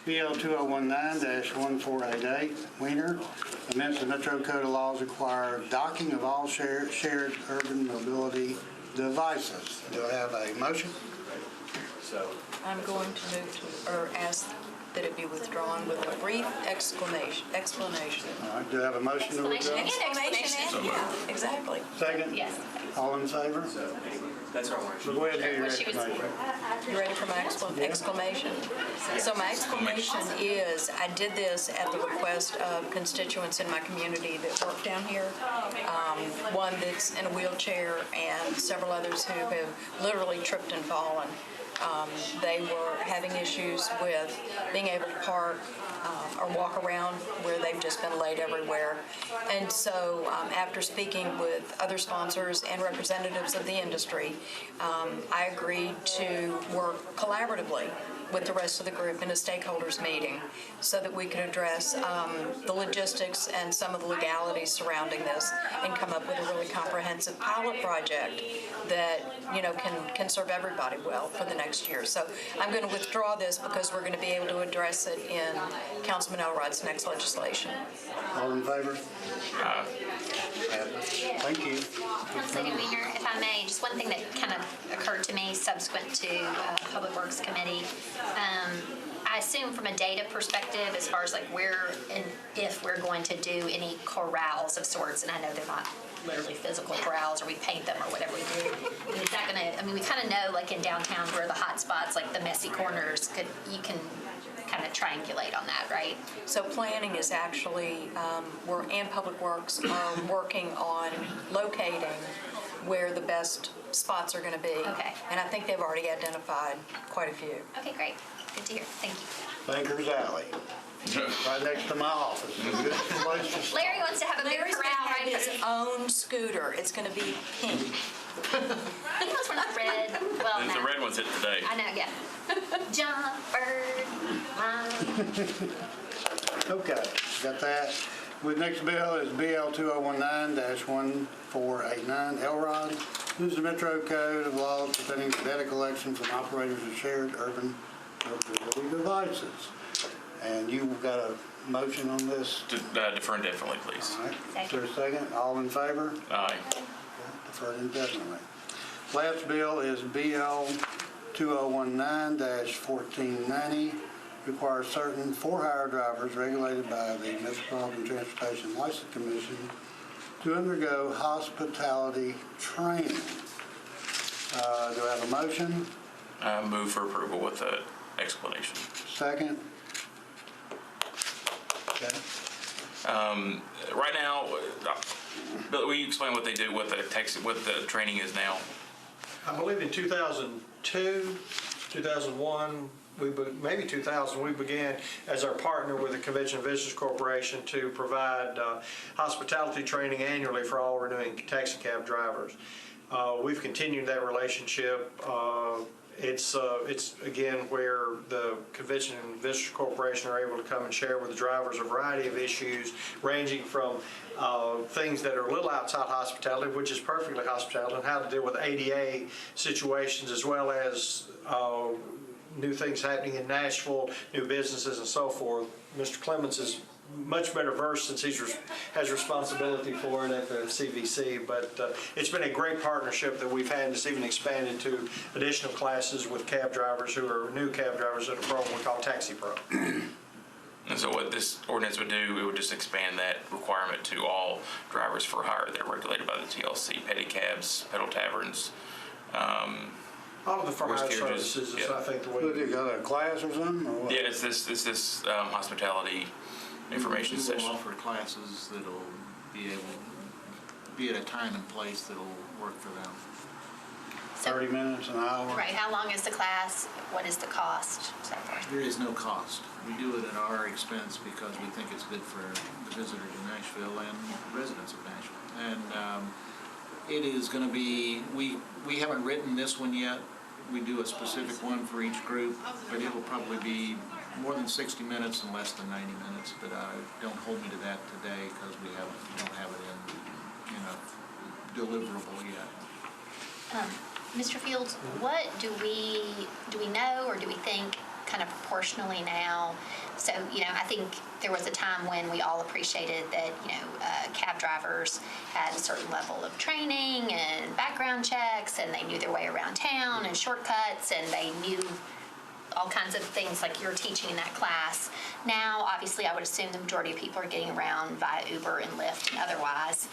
BL 2019-1488, Wiener, amends the Metro Code of Laws require docking of all shared urban mobility devices. Do I have a motion? I'm going to move to, or ask that it be withdrawn with a brief explanation. All right, do I have a motion to withdraw? Explanation, yeah, exactly. Second? Yes. All in favor? That's our one. So go ahead and do your What she was- explanation. You ready for my exclamation? So my explanation is, I did this at the request of constituents in my community that work down here. One that's in a wheelchair and several others who have literally tripped and fallen. They were having issues with being able to park or walk around where they've just been laid everywhere. And so after speaking with other sponsors and representatives of the industry, I agreed to work collaboratively with the rest of the group in a stakeholders meeting so that we could address the logistics and some of the legalities surrounding this and come up with a really comprehensive pilot project that, you know, can serve everybody well for the next year. So I'm going to withdraw this because we're going to be able to address it in Councilman Elrod's next legislation. All in favor? Thank you. Councilman Wiener, if I may, just one thing that kind of occurred to me subsequent to Public Works Committee. I assume from a data perspective, as far as like where and if we're going to do any corrals of sorts, and I know they're not literally physical corrals or we paint them or whatever we do. Is that going to, I mean, we kind of know like in downtown where the hot spots, like the messy corners, you can kind of triangulate on that, right? So planning is actually, and Public Works are working on locating where the best spots are going to be. Okay. And I think they've already identified quite a few. Okay, great. Good to hear. Thank you. Baker's Alley, right next to my office. Good place to start. Larry wants to have a big Larry's corral going to have right his own scooter. It's going to be pink. He wants one that's red. Well, The no. red one's hit today. I know, yeah. Jump, bird, mine. Okay, got that. The next bill is BL 2019-1489, Elrod, use the Metro Code of Laws pertaining to data collection from operators of shared urban mobility devices. And you've got a motion on this? Defer indefinitely, please. All right, is there a second? All in favor? Aye. Deferred indefinitely. Last bill is BL 2019-1490, requires certain for-hire drivers regulated by the Metropolitan Transportation License Commission to undergo hospitality training. Do I have a motion? Move for approval with the explanation. Second? Okay. Right now, Bill, will you explain what they do, what the training is now? I believe in 2002, 2001, maybe 2000, we began as our partner with the Convention and Visitors Corporation to provide hospitality training annually for all renewing taxi cab drivers. We've continued that relationship. It's again where the Convention and Visitors Corporation are able to come and share with the drivers a variety of issues, ranging from things that are a little outside hospitality, which is perfectly hospitality, and how to deal with ADA situations, as well as new things happening in Nashville, new businesses and so forth. Mr. Clements is much better versed since he has responsibility for it at the CVC, but it's been a great partnership that we've had. It's even expanded to additional classes with cab drivers who are new cab drivers at a program we call Taxi Pro. And so what this ordinance would do, it would just expand that requirement to all drivers for hire that are regulated by the TLC, pedicabs, pedal taverns. All of the for-hire Worst carriages, services is, yeah. I think, the way. What, you got a class or something, or what? Yeah, it's this hospitality information We will session. offer classes that'll be at a time and place that'll work for them. 30 minutes, an hour? Right, how long is the class? What is the cost? So forth. There is no cost. We do it at our expense because we think it's good for the visitors of Nashville and residents of Nashville. And it is going to be, we haven't written this one yet. We do a specific one for each group, but it will probably be more than 60 minutes and less than 90 minutes. But don't hold me to that today because we don't have it in a deliverable yet. Mr. Fields, what do we know or do we think kind of proportionally now. So, I think there was a time when we all appreciated that, cab drivers had a certain level of training and background checks, and they knew their way around town and shortcuts, and they knew all kinds of things like you're teaching in that class. Now, obviously, I would assume the majority of people are getting around via Uber and Lyft and otherwise,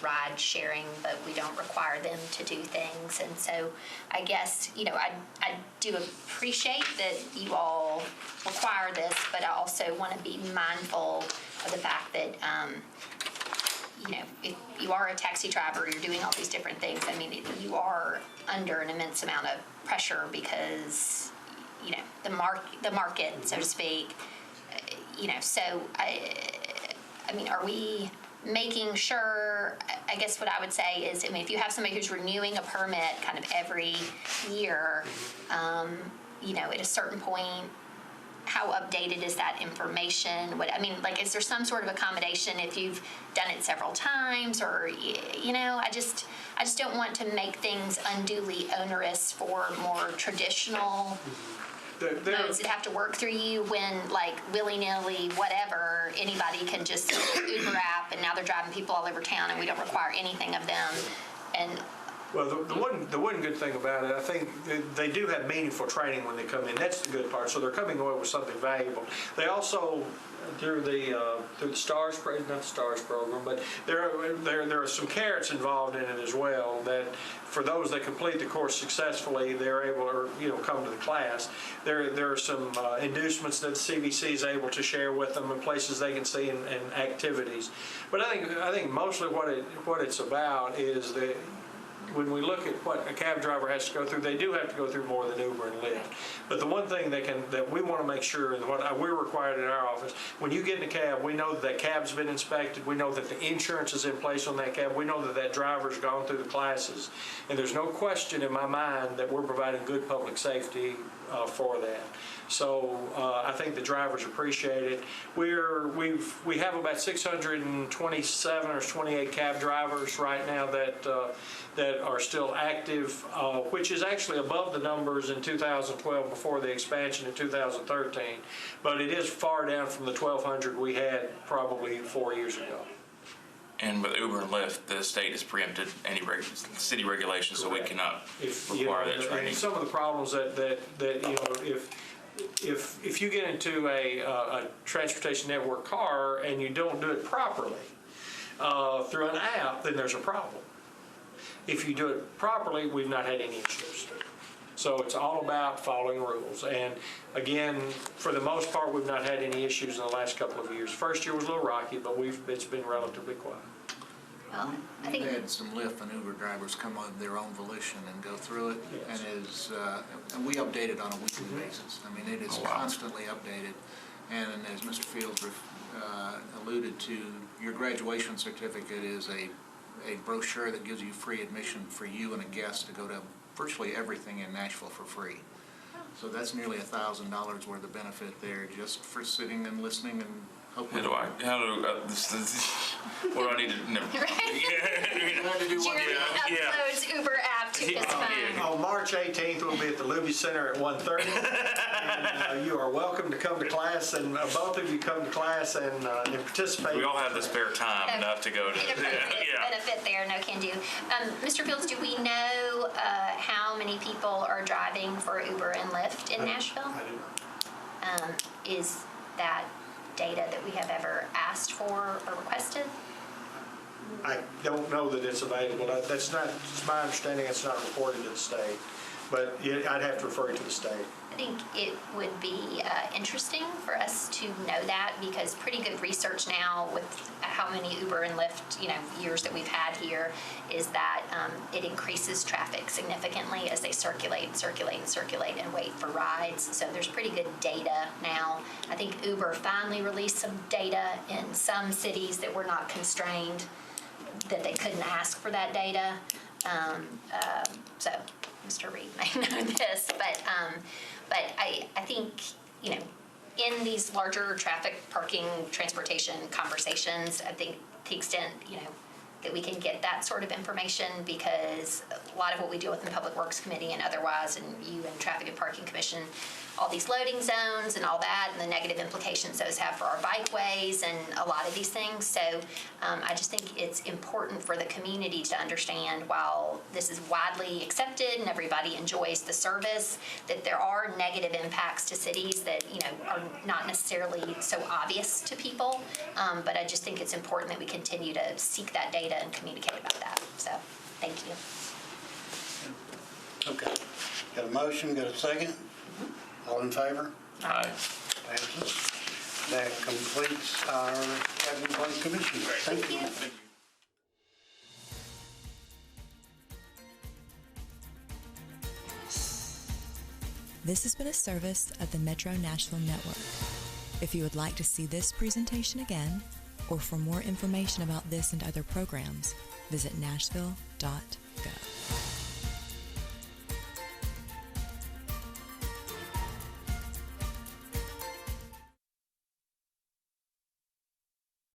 ride sharing, but we don't require them to do things. And so I guess, I do appreciate that you all require this, but I also want to be mindful of the fact that, if you are a taxi driver, you're doing all these different things. I mean, you are under an immense amount of pressure because, the market, so to speak. So I mean, are we making sure? I guess what I would say is, if you have somebody who's renewing a permit kind of every year, at a certain point, how updated is that information? Is there some sort of accommodation if you've done it several times, or, I just don't want to make things unduly onerous for more traditional modes that have to work through you when, willy-nilly, whatever, anybody can just Uber app, and now they're driving people all over town, and we don't require anything of them. And well, the one good thing about it, I think they do have meaningful training when they come in. That's the good part. So they're coming away with something valuable. They also, through the STARS, not the STARS program, but there are some carrots involved in it as well, that for those that complete the course successfully, they're able to come to the class. There are some inducements that the CVC is able to share with them, and places they can see, and activities. But I think mostly what it's about is that when we look at what a cab driver has to go through, they do have to go through more than Uber and Lyft. But the one thing that we want to make sure, and what we're required in our office, when you get in a cab, we know that cab's been inspected, we know that the insurance is in place on that cab, we know that driver's gone through the classes, and there's no question in my mind that we're providing good public safety for that. So I think the drivers appreciate it. We have about 627 or 28 cab drivers right now that are still active, which is actually above the numbers in 2012 before the expansion in 2013. But it is far down from the 1,200 we had probably 4 years ago. And with Uber and Lyft, the state has preempted any city regulations, so we cannot require that training. And some of the problems that if you get into a transportation network car and you don't do it properly through an app, then there's a problem. If you do it properly, we've not had any issues. So it's all about following rules. And again, for the most part, we've not had any issues in the last couple of years. First year was a little rocky, but it's been relatively quiet. well, I think We've had some Lyft and Uber drivers come of their own volition and go through it, Yes. and we update it on a weekly basis. I mean, it is constantly updated, and as Mr. Fields alluded to, your graduation certificate is a brochure that gives you free admission for you and a guest to go to virtually everything in Nashville for free. So that's nearly $1,000 worth of benefit there just for sitting and listening and hoping. what do I need to know? Right. You had to do one. Jeremy uploads Uber app to his phone. On March 18th, we'll be at the Luby Center at 1:30. And you are welcome to come to class, and both of you come to class and participate. We all have the spare time enough to go to. Benefit there, no can do. Mr. Fields, do we know how many people are driving for Uber and Lyft in Nashville? I do not. Is that data that we have ever asked for or requested? I don't know that it's available. That's not, it's my understanding, it's not reported to the state. But I'd have to refer you to the state. I think it would be interesting for us to know that, because pretty good research now with how many Uber and Lyft, years that we've had here, is that it increases traffic significantly as they circulate and wait for rides. So there's pretty good data now. I think Uber finally released some data in some cities that were not constrained, that they couldn't ask for that data. So Mr. Reed may know this, but I think, in these larger traffic, parking, transportation conversations, I think to the extent, that we can get that sort of information, because a lot of what we deal with in the Public Works Committee and otherwise, and you and Traffic and Parking Commission, all these loading zones and all that, and the negative implications those have for our bikeways and a lot of these things. So I just think it's important for the community to understand, while this is widely accepted and everybody enjoys the service, that there are negative impacts to cities that, you know, are not necessarily so obvious to people. But I just think it's important that we continue to seek that data and communicate about that. So, thank you. Okay. Got a motion, got a second? All in favor? Aye. Passes. That completes our Cabinet and Planning Commission. Thank you. This has been a service of the Metro Nashville Network. If you would like to see this presentation again, or for more information about this and other programs, visit nashville.org.